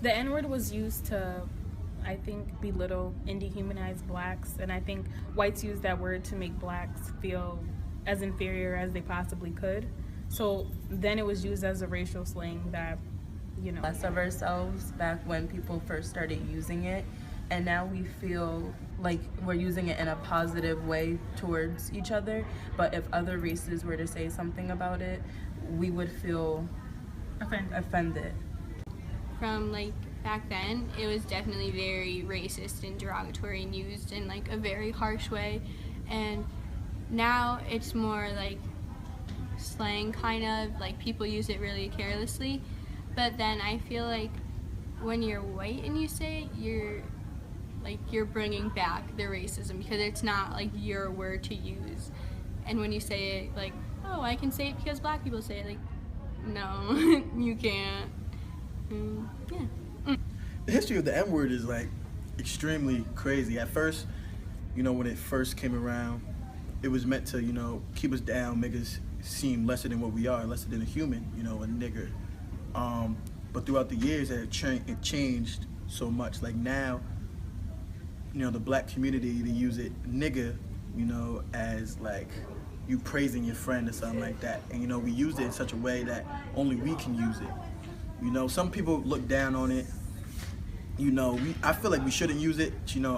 The N-word was used to, I think, belittle and dehumanize blacks, and I think whites used that word to make blacks feel as inferior as they possibly could. So then it was used as a racial slang that, you know. Less of ourselves back when people first started using it, and now we feel like we're using it in a positive way towards each other. But if other races were to say something about it, we would feel offended. From like back then, it was definitely very racist and derogatory and used in like a very harsh way, and now it's more like slang, kind of like people use it really carelessly. But then I feel like when you're white and you say it, you're bringing back the racism, because it's not like your word to use. And when you say it like, oh, I can say it because black people say it, like, no, you can't. Yeah. The history of the N-word is like extremely crazy. At first, when it first came around, it was meant to, keep us down, make us seem lesser than what we are, lesser than a human, a nigger. But throughout the years, it changed so much. Like now, the black community, they use it, nigga, as like you praising your friend or something like that. And we use it in such a way that only we can use it. Some people look down on it. I feel like we shouldn't use it.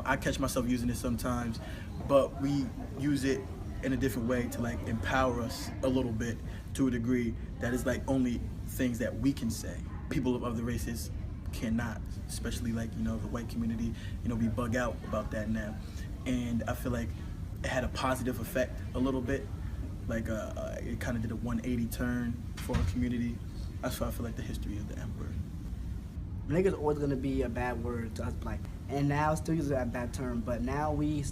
I catch myself using it sometimes, but we use it in a different way to like empower us a little bit, to a degree that is like only things that we can say. People of other races cannot, especially like, the white community, we bug out about that now. And I feel like it had a positive effect a little bit. Like it kind of did a 180 turn for our community. That's why I feel like the history of the N-word. Nigga's always gonna be a bad word to us black, and now still use that bad term. But now we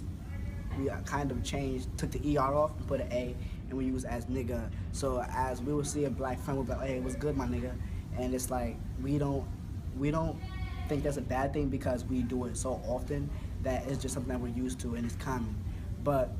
kind of changed, took the ER off and put an A, and we use as nigga. So as we would see a black friend, we'll be like, hey, what's good, my nigga? And it's like we don't think that's a bad thing, because we do it so often that it's just something that we're used to and it's common. But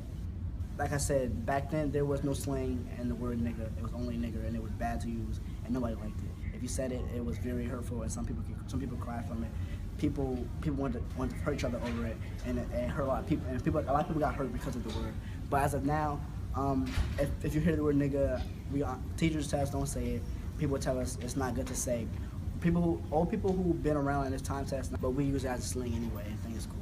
like I said, back then there was no slang and the word nigga. It was only nigger, and it was bad to use, and nobody liked it. If you said it, it was very hurtful, and some people cried from it. People wanted to hurt each other over it, and it hurt a lot of people. And a lot of people got hurt because of the word. But as of now, if you hear the word nigga, teachers tell us don't say it. People tell us it's not good to say. All people who've been around in this time test, but we use it as a slang anyway, and think it's cool.